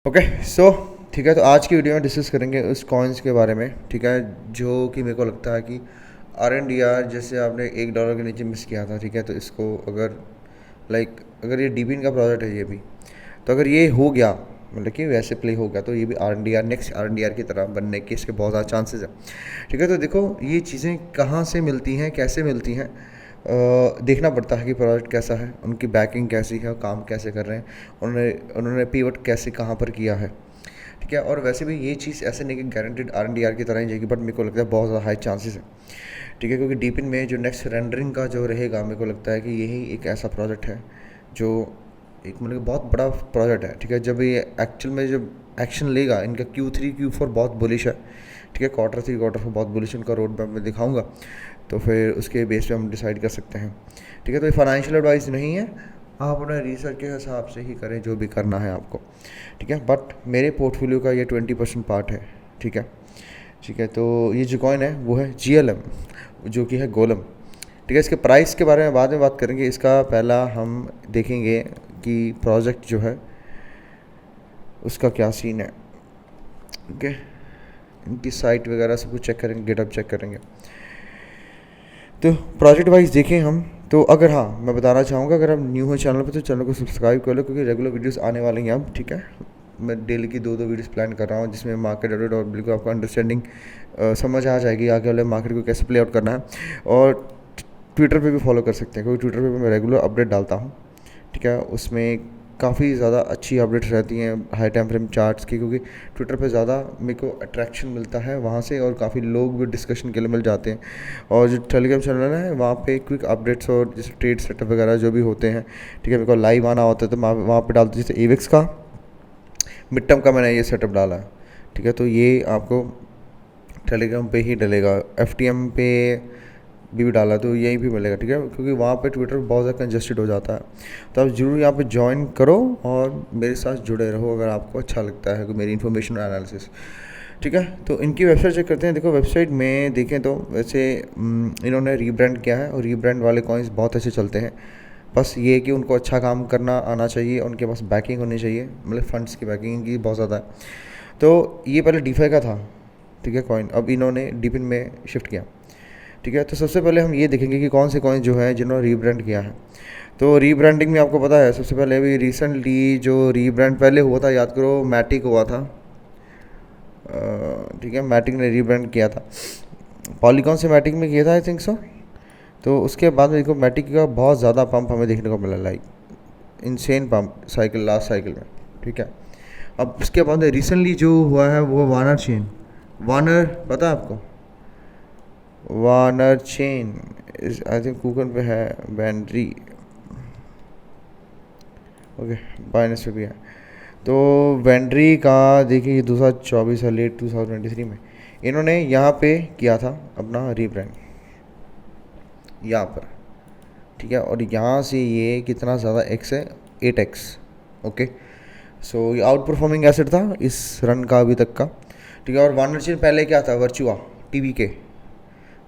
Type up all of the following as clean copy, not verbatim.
Okay so ठीक है। तो आज की वीडियो में डिस्कस करेंगे उस कॉइन्स के बारे में, ठीक है, जो कि मेरे को लगता है कि RNDR जैसे आपने $1 के नीचे मिस किया था, ठीक है। तो इसको अगर अगर ये डीबिन का प्रोजेक्ट है ये भी, तो अगर ये हो गया मतलब कि वैसे प्ले हो गया तो ये भी RNDR नेक्स्ट RNDR की तरह बनने के इसके बहुत ज़्यादा चांसेस हैं, ठीक है। तो देखो ये चीज़ें कहाँ से मिलती हैं, कैसे मिलती हैं, देखना पड़ता है कि प्रोजेक्ट कैसा है, उनकी बैकिंग कैसी है, काम कैसे कर रहे हैं, उन्होंने पीवट कैसे कहाँ पर किया है, ठीक है। और वैसे भी ये चीज़ ऐसे नहीं कि गारंटेड RNDR की तरह ही जाएगी, बट मेरे को लगता है बहुत ज़्यादा हाई चांसेस है, ठीक है। क्योंकि डीपिन में जो नेक्स्ट रेंडरिंग का जो रहेगा, मेरे को लगता है कि यही एक ऐसा प्रोजेक्ट है जो एक मतलब कि बहुत बड़ा प्रोजेक्ट है, ठीक है। जब ये एक्चुअल में जब एक्शन लेगा, इनका Q3 Q4 बहुत बुलिश है, ठीक है। Q3 Q4 बहुत बुलिश इनका रोड मैप में दिखाऊंगा, तो फिर उसके बेस पे हम डिसाइड कर सकते हैं, ठीक है। तो ये फाइनेंशियल एडवाइस नहीं है, आप अपने रिसर्च के हिसाब से ही करें जो भी करना है आपको, ठीक है। बट मेरे पोर्टफोलियो का ये 20% पार्ट है, ठीक है, ठीक है। तो ये जो कॉइन है वो है GLM, जो कि है गोलम, ठीक है। इसके प्राइस के बारे में बाद में बात करेंगे। इसका पहला हम देखेंगे कि प्रोजेक्ट जो है उसका क्या सीन है, ओके। इनकी साइट वगैरह सब कुछ चेक करेंगे, गिटअप चेक करेंगे। तो प्रोजेक्ट वाइज देखें हम तो, अगर हाँ मैं बताना चाहूँगा, अगर आप न्यू हो चैनल पर तो चैनल को सब्सक्राइब कर लो, क्योंकि रेगुलर वीडियोस आने वाले हैं अब, ठीक है। मैं डेली की 2-2 वीडियोस प्लान कर रहा हूँ, जिसमें मार्केट अपडेट और बिल्कुल आपको अंडरस्टैंडिंग समझ आ जाएगी आगे वाले मार्केट को कैसे प्ले आउट करना है। और ट्विटर पे भी फॉलो कर सकते हैं, क्योंकि ट्विटर पे मैं रेगुलर अपडेट डालता हूँ, ठीक है। उसमें काफ़ी ज़्यादा अच्छी अपडेट्स रहती हैं हाई टाइम फ्रेम चार्ट्स की, क्योंकि ट्विटर पे ज़्यादा मेरे को अट्रैक्शन मिलता है वहाँ से, और काफ़ी लोग भी डिस्कशन के लिए मिल जाते हैं। और जो टेलीग्राम चैनल है वहाँ पे क्विक अपडेट्स और जैसे ट्रेड सेटअप वगैरह जो भी होते हैं, ठीक है, मेरे को लाइव आना होता है तो मैं वहाँ पे डालता हूँ। जैसे एवेक्स का मिड टर्म का मैंने ये सेटअप डाला है, ठीक है। तो ये आपको टेलीग्राम पे ही डलेगा, FTM पे भी डाला तो यहीं भी मिलेगा, ठीक है। क्योंकि वहाँ पे ट्विटर बहुत ज़्यादा कंजस्टेड हो जाता है, तो आप ज़रूर यहाँ पे ज्वाइन करो और मेरे साथ जुड़े रहो अगर आपको अच्छा लगता है कि मेरी इन्फॉर्मेशन एनालिसिस, ठीक है। तो इनकी वेबसाइट चेक करते हैं। देखो वेबसाइट में देखें तो वैसे इन्होंने रीब्रांड किया है, और रीब्रांड वाले कॉइन्स बहुत अच्छे चलते हैं। बस ये कि उनको अच्छा काम करना आना चाहिए, उनके पास बैकिंग होनी चाहिए, मतलब फंड्स की बैकिंग इनकी बहुत ज़्यादा है। तो ये पहले DeFi का था, ठीक है, कॉइन, अब इन्होंने डीपिन में शिफ्ट किया, ठीक है। तो सबसे पहले हम ये देखेंगे कि कौन से कॉइन जो हैं जिन्होंने रीब्रांड किया है। तो रीब्रांडिंग में आपको पता है, सबसे पहले अभी रिसेंटली जो रीब्रांड पहले हुआ था, याद करो, मैटिक हुआ था, ठीक है, मैटिक ने रीब्रांड किया था, पॉलीकॉन से मैटिक में किया था, आई थिंक सो। तो उसके बाद में देखो मैटिक का बहुत ज़्यादा पंप हमें देखने को मिला, insane pump cycle last cycle में, ठीक है। अब उसके बाद रिसेंटली जो हुआ है वो वानर चेन, वानर पता है आपको, वानर चेन आई थिंक कूकन पे है, वेंड्री, ओके, बाइनेंस पे भी है। तो वेंड्री का देखिए 2024 है, लेट 2023 में इन्होंने यहाँ पे किया था अपना रीब्रांड, यहाँ पर, ठीक है। और यहाँ से ये कितना ज़्यादा एक्स है, 8x, ओके। सो ये आउट परफॉर्मिंग एसेट था इस रन का अभी तक का, ठीक है। और वानर चेन पहले क्या था, वर्चुआ TVK,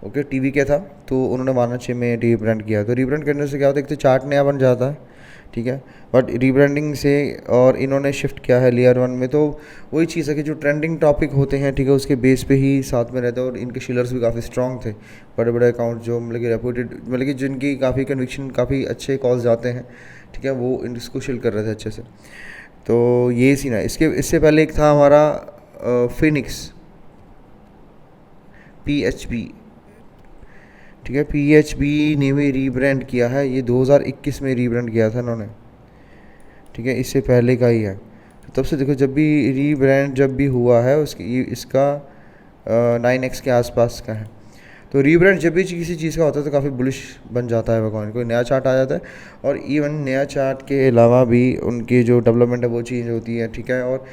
ओके, TVK था, तो उन्होंने वानाचे में रीब्रांड किया। तो रीब्रांड करने से क्या होता है, एक तो चार्ट नया बन जाता है, ठीक है, बट रीब्रांडिंग से और इन्होंने शिफ्ट किया है लेयर 1 में, तो वही चीज़ है कि जो ट्रेंडिंग टॉपिक होते हैं, ठीक है, उसके बेस पे ही साथ में रहते हैं। और इनके शीलर्स भी काफ़ी स्ट्रॉन्ग थे, बड़े बड़े अकाउंट जो मतलब कि रेपुटेड, मतलब कि जिनकी काफ़ी कन्विक्शन, काफ़ी अच्छे कॉल्स जाते हैं, ठीक है, वो इसको शील कर रहे थे अच्छे से। तो ये सीन है। इससे पहले एक था हमारा फिनिक्स, PHB, ठीक है, PHB ने भी रीब्रांड किया है, ये 2021 में रीब्रांड किया था इन्होंने, ठीक है, इससे पहले का ही है। तो तब से देखो जब भी रीब्रांड जब भी हुआ है उसकी इसका 9x के आसपास का है। तो रीब्रांड जब भी किसी चीज़ का होता है तो काफ़ी बुलिश बन जाता है कॉइन, कोई नया चार्ट आ जाता है, और इवन नया चार्ट के अलावा भी उनकी जो डेवलपमेंट है वो चीज़ होती है, ठीक है। और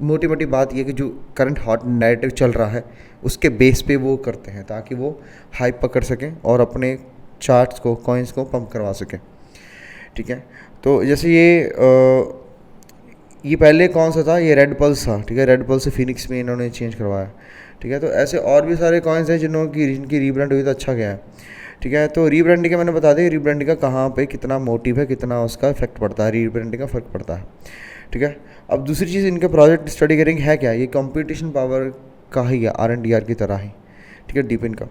मोटी मोटी बात यह कि जो करंट हॉट नैरेटिव चल रहा है उसके बेस पे वो करते हैं, ताकि वो हाइप पकड़ सकें और अपने चार्ट्स को, कॉइन्स को पंप करवा सकें, ठीक है। तो जैसे ये पहले कौन सा था, ये रेड पल्स था, ठीक है, रेड पल्स से फिनिक्स में इन्होंने चेंज करवाया, ठीक है। तो ऐसे और भी सारे कॉइन्स हैं जिनकी रीब्रांड हुई तो अच्छा गया है, ठीक है। तो रीब्रांडिंग का मैंने बता दिया, रीब्रांडिंग का कहाँ पे कितना मोटिव है, कितना उसका इफेक्ट पड़ता है, रीब्रांडिंग का फ़र्क पड़ता है। ठीक है। अब दूसरी चीज़ इनके प्रोजेक्ट स्टडी करेंगे है क्या, ये कंपटीशन पावर का ही है, R&DR की तरह ही। ठीक है, डीपिन का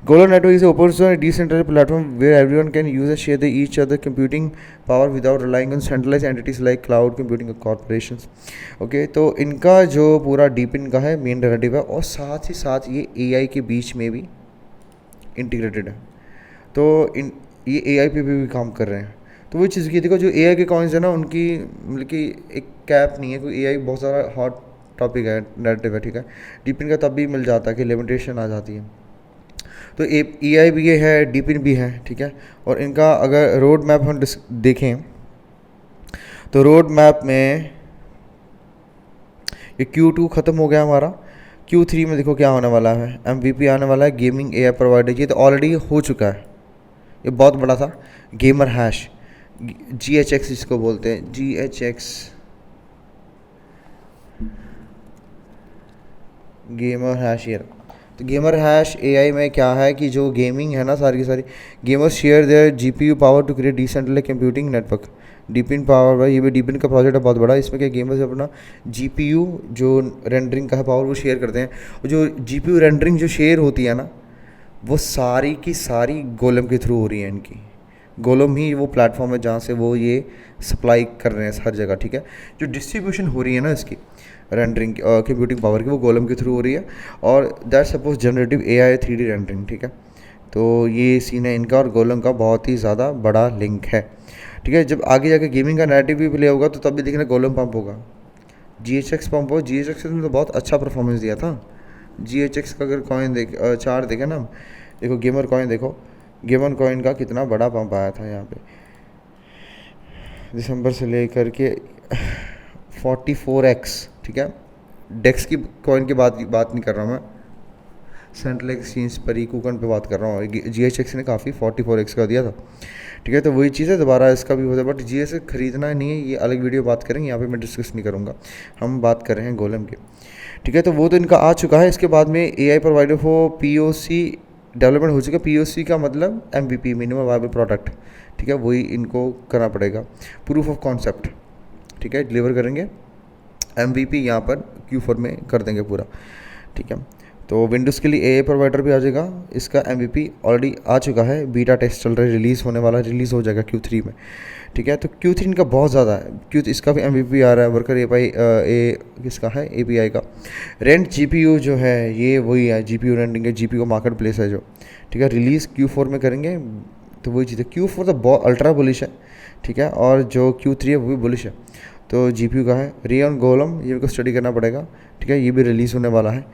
Golo network is open source decentralised platform where everyone can use and share the each other computing power without relying on centralised entities like cloud computing corporations. Okay, तो इनका जो पूरा डीपिन का है मेन नैरेटिव है, और साथ ही साथ ये AI के बीच में भी इंटीग्रेटेड है। तो इन ये AI पे भी काम कर रहे हैं। तो वो चीज़ की देखो, जो AI के कॉइन्स है ना, उनकी मतलब कि एक कैप नहीं है, कोई AI बहुत सारा हॉट टॉपिक है, नैरेटिव है। ठीक है, डीपिन का तब भी मिल जाता है कि लिमिटेशन आ जाती है। तो AI भी ये है, डीपिन भी है। ठीक है, और इनका अगर रोड मैप हम देखें तो रोड मैप में ये Q2 ख़त्म हो गया हमारा, Q3 में देखो क्या होने वाला है, MVP आने वाला है, गेमिंग AI प्रोवाइडर। ये तो ऑलरेडी हो चुका है, ये बहुत बड़ा था। गेमर हैश, GHX जिसको बोलते हैं, GHX गेमर हैश ईयर। तो गेमर हैश AI में क्या है कि जो गेमिंग है ना, सारी की सारी gamers share their GPU power to create decentralized computing network. DePIN power भाई, ये भी डीपिन का प्रोजेक्ट है बहुत बड़ा। इसमें क्या गेमर्स अपना GPU जो रेंडरिंग का है पावर वो शेयर करते हैं, और जो GPU रेंडरिंग जो शेयर होती है ना, वो सारी की सारी गोलम के थ्रू हो रही है इनकी। गोलम ही वो प्लेटफॉर्म है जहाँ से वो ये सप्लाई कर रहे हैं हर जगह। ठीक है, जो डिस्ट्रीब्यूशन हो रही है ना इसकी रेंडरिंग कंप्यूटिंग पावर की, वो गोलम के थ्रू हो रही है, और that suppose generative AI 3D rendering. ठीक है, तो ये सीन है इनका और गोलम का, बहुत ही ज़्यादा बड़ा लिंक है। ठीक है, जब आगे जाके गेमिंग का नैरेटिव भी प्ले होगा तो तब भी देखना गोलम पंप होगा, GHX पंप हो। GHX ने तो बहुत अच्छा परफॉर्मेंस दिया था। GHX का अगर कॉइन चार्ट देखें ना, देखो गेमर कॉइन देखो, गेमर कॉइन का कितना बड़ा पंप आया था यहाँ पे दिसंबर से लेकर के 44x। ठीक है, डेक्स की कॉइन की बात नहीं कर रहा हूँ मैं, सेंट्रल एक्सचेंज पर ही कूकन पे बात कर रहा हूँ। GHX ने काफ़ी 44x का दिया था। ठीक है, तो वही चीज़ है, दोबारा इसका भी होता है, बट GHX खरीदना नहीं है, ये अलग वीडियो बात करेंगे, यहाँ पे मैं डिस्कस नहीं करूँगा, हम बात कर रहे हैं गोलम की। ठीक है, तो वो तो इनका आ चुका है। इसके बाद में AI प्रोवाइडर को POC डेवलपमेंट हो चुका है। POC का मतलब MVP मिनिमम वायबल प्रोडक्ट। ठीक है, वही इनको करना पड़ेगा, प्रूफ ऑफ कॉन्सेप्ट। ठीक है, डिलीवर करेंगे, MVP यहाँ पर Q4 में कर देंगे पूरा। ठीक है, तो विंडोज़ के लिए AI प्रोवाइडर भी आ जाएगा, इसका MVP ऑलरेडी आ चुका है, बीटा टेस्ट चल रहा है, रिलीज़ होने वाला है, रिलीज़ हो जाएगा Q3 में। ठीक है, तो Q3 इनका बहुत ज़्यादा है, इसका भी MVP आ रहा है, वर्कर किसका है, API का। रेंट GPU जो है ये वही है, GPU रेंटिंग है, GPU मार्केट प्लेस है जो। ठीक है, रिलीज़ Q4 में करेंगे, तो वही चीज़ है। Q4 तो बहुत अल्ट्रा बुलिश है। ठीक है, और जो Q3 है वो भी बुलिश है। तो GPU का है रियन गोलम, ये को स्टडी करना पड़ेगा। ठीक है, ये भी रिलीज़ होने वाला है,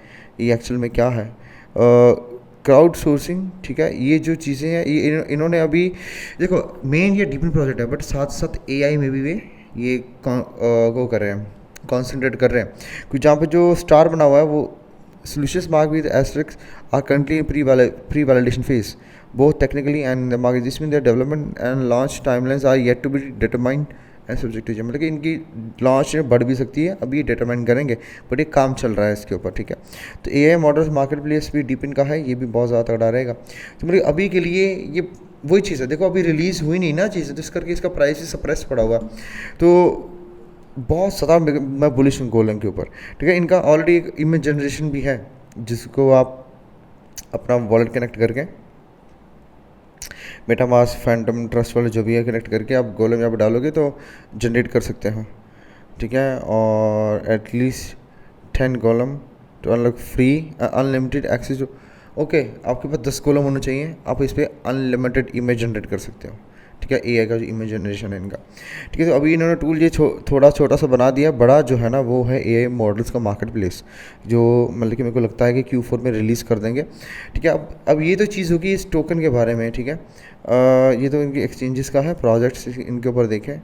ये एक्चुअल में क्या है, क्राउड सोर्सिंग। ठीक है, ये जो चीज़ें हैं ये इन्होंने अभी देखो, मेन ये डीपिन प्रोजेक्ट है, बट साथ साथ AI में भी वे ये वो कर रहे हैं, कॉन्सेंट्रेट कर रहे हैं, क्योंकि जहाँ पे जो स्टार बना हुआ है वो solutions marked with asterisks are currently in pre-validation phase, both technically and market. This means their development and launch timelines are yet to be determined and subject to change. मतलब कि इनकी लॉन्च बढ़ भी सकती है, अभी ये डिटरमाइन करेंगे, बट ये काम चल रहा है इसके ऊपर। ठीक है, तो AI मॉडल्स मार्केट प्लेस भी डीपिन का है, ये भी बहुत ज़्यादा तगड़ा रहेगा। तो मतलब अभी के लिए ये वही चीज़ है, देखो अभी रिलीज़ हुई नहीं ना चीज़, तो इस करके इसका प्राइस ही सप्रेस पड़ा हुआ, तो बहुत ज़्यादा मैं बुलिश हूँ गोलम के ऊपर। ठीक है, इनका ऑलरेडी एक इमेज जनरेशन भी है, जिसको आप अपना वॉलेट कनेक्ट करके मेटामास्क, फैंटम, ट्रस्ट वाले जो भी है कनेक्ट करके आप गोलम यहाँ पर डालोगे तो जनरेट कर सकते हो। ठीक है, और at least 10 golem to unlock free unlimited access. Okay, आपके पास 10 गोलम होना चाहिए, आप इस पर अनलिमिटेड इमेज जनरेट कर सकते हो। ठीक है, AI का जो इमेज जनरेशन है इनका। ठीक है, तो अभी इन्होंने टूल ये थोड़ा छोटा सा बना दिया, बड़ा जो है ना वो है AI मॉडल्स का मार्केट प्लेस, जो मतलब कि मेरे को लगता है कि Q4 में रिलीज़ कर देंगे। ठीक है, अब ये तो चीज़ होगी इस टोकन के बारे में। ठीक है, ये तो इनके एक्सचेंजेस का है, प्रोजेक्ट्स इनके ऊपर देखें।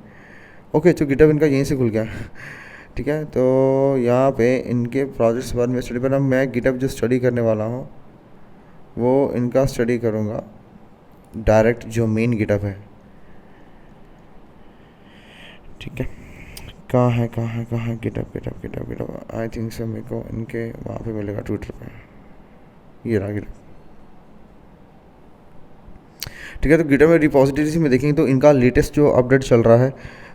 ओके, तो गिटहब इनका यहीं से खुल गया। ठीक है, तो यहाँ पे इनके प्रोजेक्ट्स के बारे में स्टडी करना, मैं गिटहब जो स्टडी करने वाला हूँ वो इनका स्टडी करूँगा डायरेक्ट, जो मेन गिटहब है। ठीक है, कहाँ है गिटहब आई थिंक सो, मेरे को इनके वहाँ पे मिलेगा ट्विटर पे, ये रहा गिटहब। ठीक है। तो गिटहब में रिपोजिटरीज में देखेंगे तो इनका लेटेस्ट जो अपडेट चल रहा है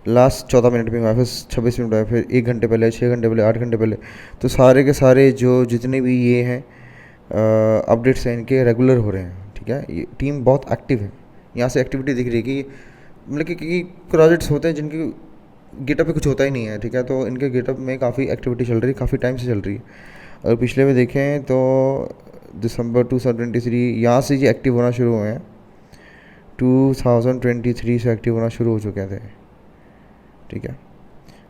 लास्ट 14 मिनट में हुआ, फिर 26 मिनट हुआ, फिर 1 घंटे पहले, 6 घंटे पहले, 8 घंटे पहले। तो सारे के सारे जो जितने भी ये हैं अपडेट्स हैं इनके रेगुलर हो रहे हैं। ठीक है, ये टीम बहुत एक्टिव है, यहाँ से एक्टिविटी दिख रही है कि मतलब कि प्रोजेक्ट्स होते हैं जिनकी गिटहब पे कुछ होता ही नहीं है। ठीक है, तो इनके गिटहब में काफ़ी एक्टिविटी चल रही है, काफ़ी टाइम से चल रही है। और पिछले में देखें तो दिसंबर 2023 यहाँ से ये एक्टिव होना शुरू हुए हैं, 2023 से एक्टिव होना शुरू हो चुके थे। ठीक है,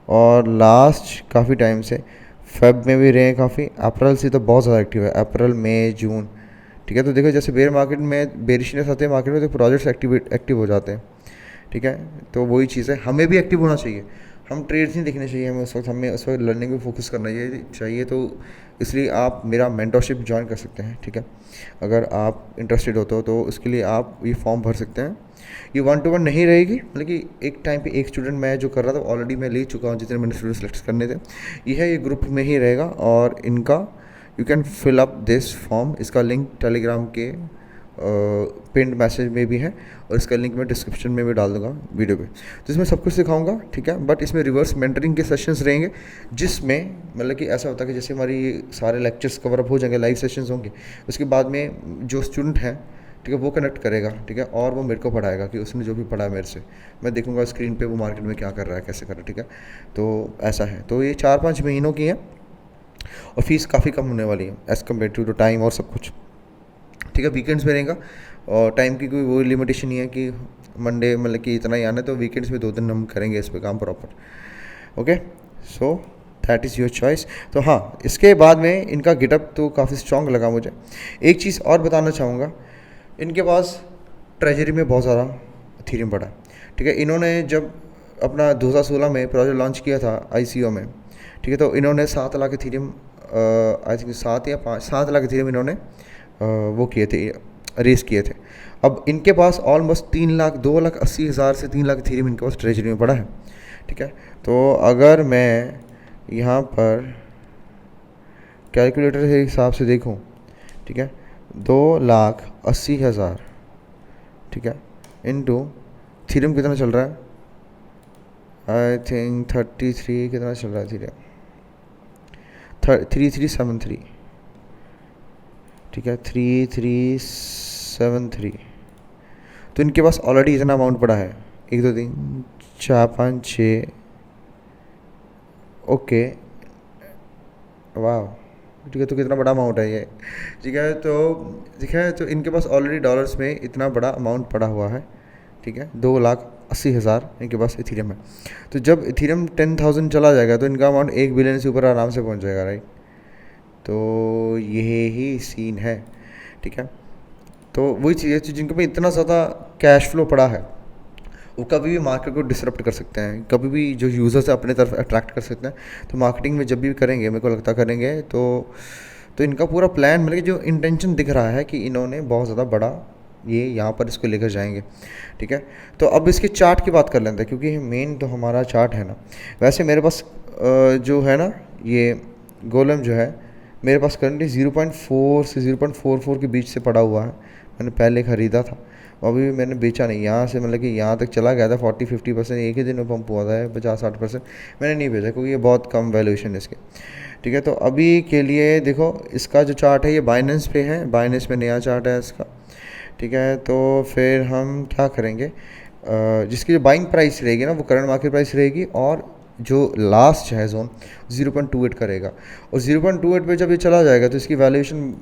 और लास्ट काफ़ी टाइम से फेब में भी रहे हैं काफ़ी, अप्रैल से तो बहुत ज़्यादा एक्टिव है, अप्रैल मई जून। ठीक है, तो देखो जैसे बेयर मार्केट में बेरिशनेस आते हैं मार्केट में, तो प्रोजेक्ट्स एक्टिव हो जाते हैं। ठीक है, तो वही चीज़ है, हमें भी एक्टिव होना चाहिए, हम ट्रेड्स नहीं देखने चाहिए हमें उस वक्त लर्निंग पे फोकस करना चाहिए। तो इसलिए आप मेरा मेंटरशिप ज्वाइन कर सकते हैं। ठीक है, अगर आप इंटरेस्टेड होते हो तो उसके लिए आप ये फॉर्म भर सकते हैं। ये 1-to-1 नहीं रहेगी, मतलब कि एक टाइम पे एक स्टूडेंट मैं जो कर रहा था ऑलरेडी मैं ले चुका हूँ, जितने मैंने स्टूडेंट सेलेक्ट करने थे। ये ग्रुप में ही रहेगा, और इनका you can fill up this form, इसका लिंक टेलीग्राम के पिंड मैसेज में भी है, और इसका लिंक मैं डिस्क्रिप्शन में भी डाल दूंगा वीडियो पे। तो इसमें सब कुछ सिखाऊंगा। ठीक है, बट इसमें रिवर्स मेंटरिंग के सेशंस रहेंगे, जिसमें मतलब कि ऐसा होता है कि जैसे हमारी सारे लेक्चर्स कवर अप हो जाएंगे, लाइव सेशंस होंगे, उसके बाद में जो स्टूडेंट है, ठीक है, वो कनेक्ट करेगा। ठीक है, और वो मेरे को पढ़ाएगा कि उसने जो भी पढ़ा है मेरे से, मैं देखूंगा स्क्रीन पे वो मार्केट में क्या कर रहा है, कैसे कर रहा है। ठीक है, तो ऐसा है। तो ये 4-5 महीनों की है, और फीस काफ़ी कम होने वाली है एज़ कम्पेयर टू टाइम और सब कुछ। ठीक है, वीकेंड्स में रहेगा, और टाइम की कोई वो लिमिटेशन नहीं है कि मंडे मतलब कि इतना ही आना है, तो वीकेंड्स में 2 दिन हम करेंगे इस पे काम proper. Okay, so that is your choice. तो हाँ, इसके बाद में इनका गिटअप तो काफ़ी स्ट्रॉन्ग लगा मुझे। एक चीज़ और बताना चाहूँगा, इनके पास ट्रेजरी में बहुत ज़्यादा इथेरियम पड़ा है। ठीक है, इन्होंने जब अपना 2016 में प्रोजेक्ट लॉन्च किया था ICO में, ठीक है, तो इन्होंने 7 lakh Ethereum, I think 7 lakh Ethereum इन्होंने वो किए थे, रेस किए थे। अब इनके पास ऑलमोस्ट 2,80,000 से 3 लाख इथेरियम इनके पास ट्रेजरी में पड़ा है। ठीक है, तो अगर मैं यहाँ पर कैलकुलेटर के हिसाब से देखूँ, ठीक है, 2,80,000, ठीक है, इनटू इथेरियम कितना चल रहा है, आई थिंक 33 कितना चल रहा है इथेरियम, 3373। ठीक है, 3373। तो इनके पास ऑलरेडी इतना अमाउंट पड़ा है, 1 2 3 4 5 6, ओके, वाह। ठीक है, तो कितना बड़ा अमाउंट है ये। ठीक है, तो इनके पास ऑलरेडी डॉलर्स में इतना बड़ा अमाउंट पड़ा हुआ है। ठीक है, 2,80,000 इनके पास इथेरियम है। तो जब इथेरियम 10,000 चला जाएगा तो इनका अमाउंट 1 बिलियन से ऊपर आराम से पहुंच जाएगा, राइट। तो यही सीन है। ठीक है, तो वही चीज़ है, जिनके पे इतना ज़्यादा कैश फ्लो पड़ा है, वो कभी भी मार्केट को डिसरप्ट कर सकते हैं, कभी भी जो यूज़र्स है अपने तरफ अट्रैक्ट कर सकते हैं। तो मार्केटिंग में जब भी करेंगे, मेरे को लगता करेंगे, तो इनका पूरा प्लान, मतलब जो इंटेंशन दिख रहा है कि इन्होंने बहुत ज़्यादा बड़ा ये यहाँ पर इसको लेकर जाएंगे। ठीक है, तो अब इसके चार्ट की बात कर लेते हैं, क्योंकि मेन तो हमारा चार्ट है ना। वैसे मेरे पास जो है ना, ये गोलम जो है मेरे पास करंटली 0.4 से 0.44 के बीच से पड़ा हुआ है। मैंने पहले ख़रीदा था, अभी भी मैंने बेचा नहीं। यहाँ से मतलब कि यहाँ तक चला गया था, 40-50% एक ही दिन में पंप हुआ था, 50-60% मैंने नहीं बेचा, क्योंकि ये बहुत कम वैल्यूएशन है इसके। ठीक है, तो अभी के लिए देखो, इसका जो चार्ट है ये बाइनेंस पे है, बाइनेंस में नया चार्ट है इसका। ठीक है, तो फिर हम क्या करेंगे, जिसकी जो बाइंग प्राइस रहेगी ना, वो करंट मार्केट प्राइस रहेगी, और जो लास्ट है जोन 0.28 करेगा, और 0.28 पे जब ये चला जाएगा तो इसकी वैल्यूएशन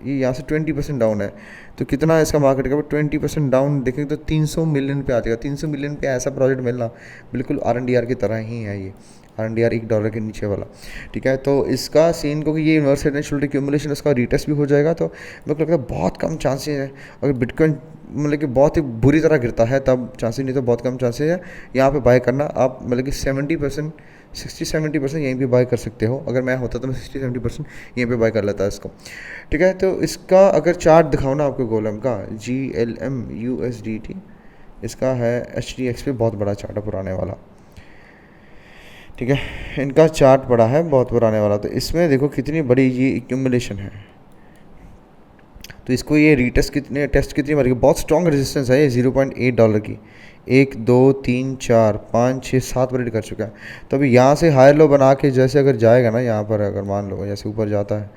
ये यहाँ से 20% डाउन है। तो कितना है इसका मार्केट का, 20% डाउन देखेंगे तो 300 मिलियन पे आ जाएगा। 300 मिलियन पे ऐसा प्रोजेक्ट मिलना बिल्कुल RNDR की तरह ही है। ये RNDR $1 के नीचे वाला। ठीक है, तो इसका सीन, क्योंकि ये इन्वर्स नेचुरल एक्यूमुलेशन, इसका रीटेस्ट भी हो जाएगा, तो मेरे को लगता है बहुत कम चांसेस है। अगर बिटकॉइन मतलब कि बहुत ही बुरी तरह गिरता है तब चांसेस, नहीं तो बहुत कम चांसेस है यहाँ पे बाय करना। आप मतलब कि 60-70% यहीं पे बाय कर सकते हो। अगर मैं होता तो मैं 60-70% यहीं पे बाय कर लेता इसको। ठीक है, तो इसका अगर चार्ट दिखाओ ना आपको, गोलम का GLM USDT, इसका है HDX पे बहुत बड़ा चार्ट है, पुराने वाला। ठीक है, इनका चार्ट बड़ा है, बहुत पुराने वाला। तो इसमें देखो कितनी बड़ी ये एक्यूमुलेशन है। तो इसको ये टेस्ट कितनी मारेगी, बहुत स्ट्रॉन्ग रेजिस्टेंस है ये $0.8 की, 1 2 3 4 5 6 7 बार हिट कर चुका है। तो अभी यहाँ से हाई लो बना के जैसे अगर जाएगा ना, यहाँ पर अगर मान लो जैसे ऊपर जाता है,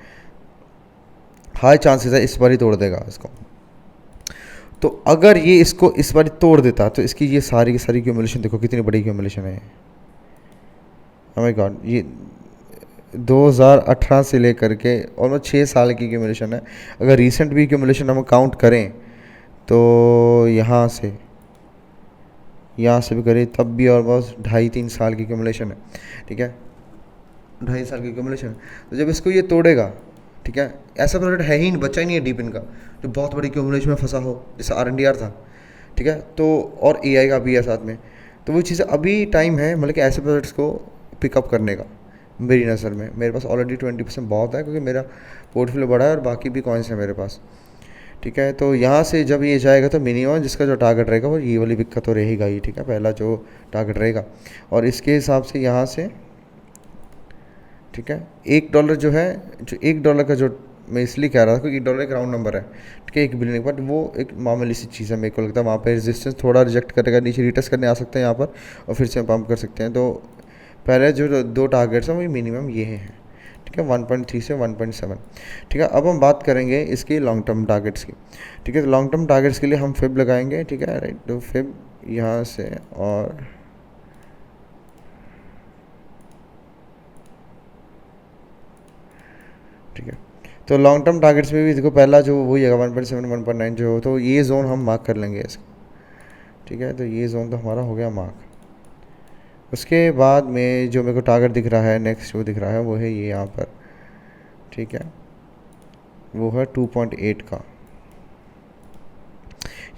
हाई चांसेस है इस बार ही तोड़ देगा इसको। तो अगर ये इसको इस बार तोड़ देता तो इसकी ये सारी की सारी क्यूमुलेशन देखो कितनी बड़ी क्यूमुलेशन है। ओह माय गॉड, ये 2018 से लेकर के ऑलमोस्ट 6 साल की क्यूमुलेशन है। अगर रीसेंट भी क्यूमुलेशन हम काउंट करें तो यहाँ से भी करें तब भी ऑलमोस्ट 2.5-3 साल की क्यूमुलेशन है, ठीक है, 2.5 साल की क्यूमुलेशन। तो जब इसको ये तोड़ेगा, ठीक है, ऐसा प्रोजेक्ट है ही नहीं, बचा ही नहीं है डीपिन का जो बहुत बड़ी क्यूमुलेशन में फंसा हो, जैसे RNDR था, ठीक है। तो और AI का भी है साथ में, तो वो चीज़ें अभी टाइम है मतलब कि ऐसे प्रोजेक्ट्स को पिकअप करने का। मेरी नज़र में मेरे पास ऑलरेडी 20% बहुत है, क्योंकि मेरा पोर्टफोलियो बड़ा है और बाकी भी कॉइन्स हैं मेरे पास, ठीक है। तो यहाँ से जब ये जाएगा तो मिनिमम जिसका जो टारगेट रहेगा वो ये वाली बिक्कत तो रहेगा ही, ठीक है, पहला जो टारगेट रहेगा। और इसके हिसाब से यहाँ से, ठीक है, $1 जो है, जो $1 का जो मैं इसलिए कह रहा था क्योंकि $1 एक राउंड नंबर है, ठीक है, 1 बिलियन के बाद वो एक मामूली सी चीज़ है। मेरे को लगता है वहाँ पे रेजिस्टेंस थोड़ा रिजेक्ट करेगा, नीचे रिटेस्ट करने आ सकते हैं यहाँ पर और फिर से पंप कर सकते हैं। तो पहले जो 2 टारगेट्स हैं वो मिनिमम ये हैं, ठीक है, 1.3 से 1.7, ठीक है। अब हम बात करेंगे इसकी लॉन्ग टर्म टारगेट्स की, ठीक है। तो लॉन्ग टर्म टारगेट्स के लिए हम फिब लगाएंगे, ठीक है, राइट। तो फिब यहाँ से और ठीक है, तो लॉन्ग टर्म टारगेट्स में भी देखो पहला जो वही है 1.7 1.9 जो, तो ये जोन हम मार्क कर लेंगे इसको, ठीक है। तो ये जोन तो हमारा हो गया मार्क। उसके बाद में जो मेरे को टारगेट दिख रहा है नेक्स्ट जो दिख रहा है वो है ये यहाँ पर, ठीक है, वो है 2.8 का।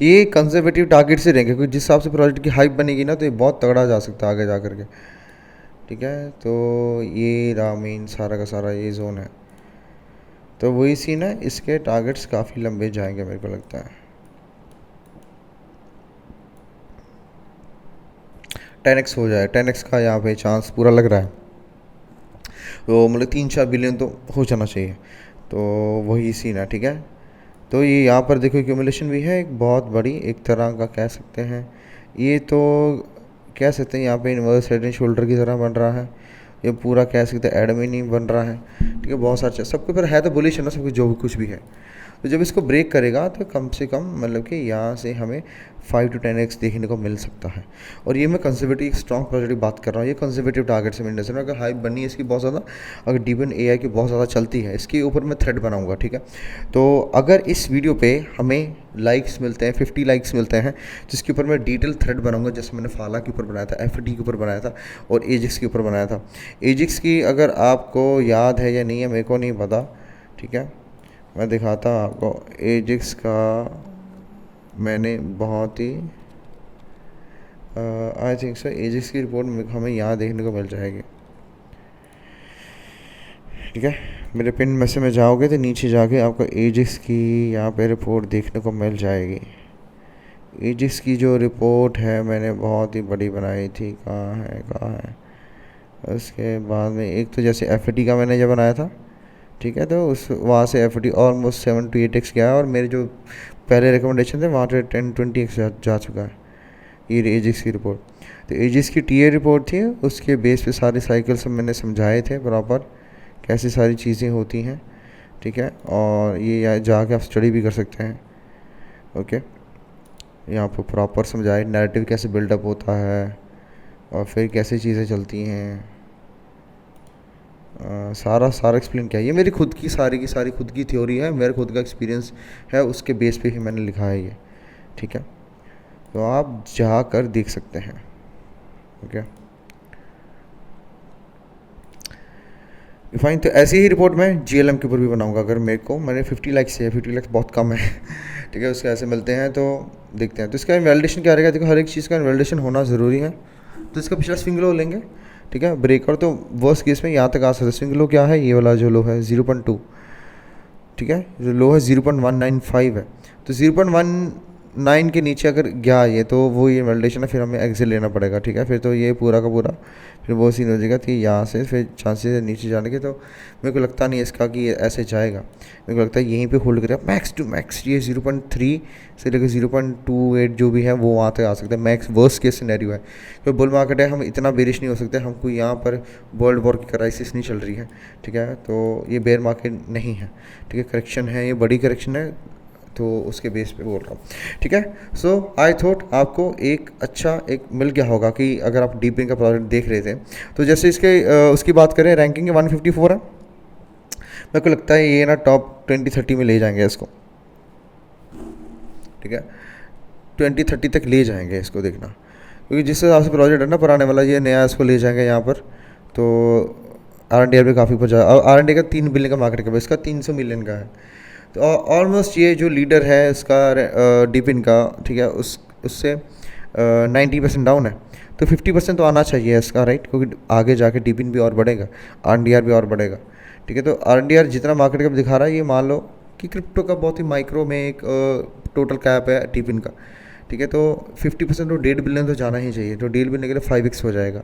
ये कंजर्वेटिव टारगेट से रहेंगे क्योंकि जिस हिसाब से प्रोजेक्ट की हाइप बनेगी ना तो ये बहुत तगड़ा जा सकता है आगे जा करके, ठीक है। तो ये रहा मेन सारा का सारा ये जोन है। तो वही सीन है, इसके टारगेट्स काफ़ी लंबे जाएंगे मेरे को लगता है। 10x हो जाए, 10x का यहाँ पे चांस पूरा लग रहा है। तो मतलब 3-4 बिलियन तो हो जाना चाहिए। तो वही सीन है, ठीक है। तो ये यहाँ पर देखो एक्यूमुलेशन भी है एक बहुत बड़ी, एक तरह का कह सकते हैं। ये तो कह सकते हैं यहाँ पे इन्वर्स हेड एंड शोल्डर की तरह बन रहा है, ये पूरा कह सकते हैं एडमिन ही बन रहा है, ठीक है। बहुत सारे सबके ऊपर है तो बुलिश है ना, सब कुछ जो कुछ भी है। तो जब इसको ब्रेक करेगा तो कम से कम मतलब कि यहाँ से हमें 5 to 10x देखने को मिल सकता है। और ये मैं कंजर्वेटिव स्ट्रॉन्ग प्रोजेक्ट की बात कर रहा हूँ, ये कंजर्वेटिव टारगेट्स है मेरी नज़र में। अगर हाइप बननी है इसकी बहुत ज़्यादा, अगर डीपन AI की बहुत ज़्यादा चलती है, इसके ऊपर मैं थ्रेड बनाऊंगा, ठीक है। तो अगर इस वीडियो पे हमें लाइक्स मिलते हैं, 50 लाइक्स मिलते हैं, जिसके ऊपर मैं डिटेल थ्रेड बनाऊंगा, जैसे मैंने फाला के ऊपर बनाया था, FD के ऊपर बनाया था और एजिक्स के ऊपर बनाया था। एजिक्स की अगर आपको याद है या नहीं है मेरे को नहीं पता, ठीक है, मैं दिखाता हूँ आपको। एजिक्स का मैंने बहुत ही आई थिंक सो एजिक्स की रिपोर्ट हमें यहाँ देखने को मिल जाएगी, ठीक है। मेरे पिन मैसेज में जाओगे तो नीचे जाके आपको एजिक्स की यहाँ पे रिपोर्ट देखने को मिल जाएगी। एजिक्स की जो रिपोर्ट है मैंने बहुत ही बड़ी बनाई थी, कहाँ है। उसके बाद में एक तो जैसे FD का मैंने जब बनाया था, ठीक है, तो उस वहाँ से FD ऑलमोस्ट 7 to 8x गया है और मेरे जो पहले रिकमेंडेशन थे वहाँ पे 10-20x जा चुका है ये एजिक्स की रिपोर्ट। तो एजिक्स की TA रिपोर्ट थी, उसके बेस पे सारे साइकिल सब मैंने समझाए थे प्रॉपर कैसी सारी चीज़ें होती हैं, ठीक है। और ये जाके आप स्टडी भी कर सकते हैं, ओके। यहाँ पर प्रॉपर समझाए नैरेटिव कैसे बिल्डअप होता है और फिर कैसे चीज़ें चलती हैं, सारा एक्सप्लेन किया। ये मेरी खुद की सारी खुद की थ्योरी है, मेरा खुद का एक्सपीरियंस है, उसके बेस पे ही मैंने लिखा है ये, ठीक है। तो आप जाकर देख सकते हैं, ओके फाइन। तो ऐसी ही रिपोर्ट मैं GLM के ऊपर भी बनाऊंगा अगर मेरे को, मैंने 50 लाइक्स है, 50 लाइक्स बहुत कम है ठीक है, उसके ऐसे मिलते हैं तो देखते हैं। तो इसका वैलिडेशन क्या रहेगा, देखो हर एक चीज़ का वैलिडेशन होना ज़रूरी है। तो इसका पिछला स्विंग लो लेंगे, ठीक है, ब्रेकर तो वर्स्ट केस में यहाँ तक आ सकता है। स्विंग लो क्या है, ये वाला जो लो है 0.2, ठीक है, जो लो है 0.195 है। तो 0.1 9 के नीचे अगर गया ये तो वो ये वैलिडेशन है, फिर हमें एग्जिट लेना पड़ेगा, ठीक है। फिर तो ये पूरा का पूरा फिर वो सीन हो जाएगा कि यहाँ से फिर चांसेस है नीचे जाने के। तो मेरे को लगता नहीं है इसका कि ये ऐसे जाएगा। मेरे को लगता है यहीं पे होल्ड करेगा मैक्स टू मैक्स। ये 0.3 से लेकर 0.28 जो भी है वो वहाँ तक आ सकता है, मैक्स वर्स्ट केस सिनेरियो है। तो बुल मार्केट है, हम इतना बेरिश नहीं हो सकते, हमको यहाँ पर वर्ल्ड वॉर की क्राइसिस नहीं चल रही है, ठीक है। तो ये बेयर मार्केट नहीं है, ठीक है, करेक्शन है, ये बड़ी करेक्शन है, तो उसके बेस पे बोल रहा हूँ, ठीक है। सो आई थॉट आपको एक अच्छा एक मिल गया होगा कि अगर आप डीपिंग का प्रोजेक्ट देख रहे थे तो जैसे इसके उसकी बात करें, रैंकिंग 154 है। मेरे को लगता है ये ना टॉप 20-30 में ले जाएंगे इसको, ठीक है, 20-30 तक ले जाएंगे इसको, देखना। क्योंकि जिस हिसाब से प्रोजेक्ट है ना पुराने वाला, ये नया इसको ले जाएंगे यहाँ पर। तो R&D भी काफ़ी ऊपर जाए। R&D का 3 बिलियन का मार्केट कैप, इसका 300 मिलियन का है। तो ऑलमोस्ट ये जो लीडर है इसका डिपिन का, ठीक है, उससे 90% डाउन है। तो 50% तो आना चाहिए इसका, राइट, क्योंकि आगे जाके डिपिन भी और बढ़ेगा, RDR भी और बढ़ेगा, ठीक है। तो RDR जितना मार्केट कैप दिखा रहा है, ये मान लो कि क्रिप्टो का बहुत ही माइक्रो में एक टोटल कैप है डिपिन का, ठीक है। तो 50% तो 1.5 बिलियन तो जाना ही चाहिए। तो डील बिलने के लिए 5x हो जाएगा,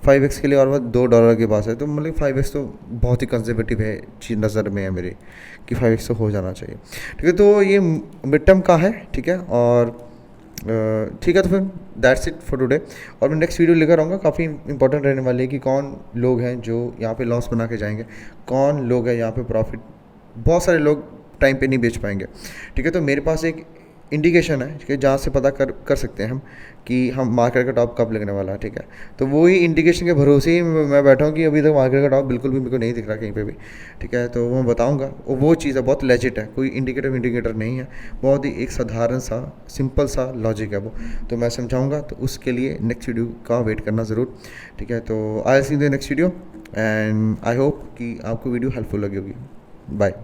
5x के लिए और $2 के पास है। तो मतलब 5x तो बहुत ही कंजर्वेटिव है चीज नज़र में है मेरे, कि 5x तो हो जाना चाहिए, ठीक है। तो ये मिड टर्म का है, ठीक है। और ठीक है, तो फिर दैट्स इट फॉर टुडे। और मैं नेक्स्ट वीडियो लेकर आऊँगा, काफ़ी इंपॉर्टेंट रहने वाली है कि कौन लोग हैं जो यहाँ पे लॉस बना के जाएंगे, कौन लोग हैं यहाँ पे प्रॉफिट। बहुत सारे लोग टाइम पे नहीं बेच पाएंगे, ठीक है। तो मेरे पास एक इंडिकेशन है, ठीक है, जहाँ से पता कर सकते हैं हम कि हम मार्केट का टॉप कब लगने वाला है, ठीक है। तो वही इंडिकेशन के भरोसे ही मैं बैठा हूँ कि अभी तक मार्केट का टॉप बिल्कुल भी मेरे को नहीं दिख रहा कहीं पे भी, ठीक है। तो वो बताऊँगा, वो चीज़ है बहुत लेजिट है, कोई इंडिकेटर नहीं है, बहुत ही एक साधारण सा सिंपल सा लॉजिक है वो। तो मैं समझाऊँगा, तो उसके लिए नेक्स्ट वीडियो का वेट करना ज़रूर, ठीक है। तो I see the next video and I hope कि आपको वीडियो हेल्पफुल लगी होगी। बाय।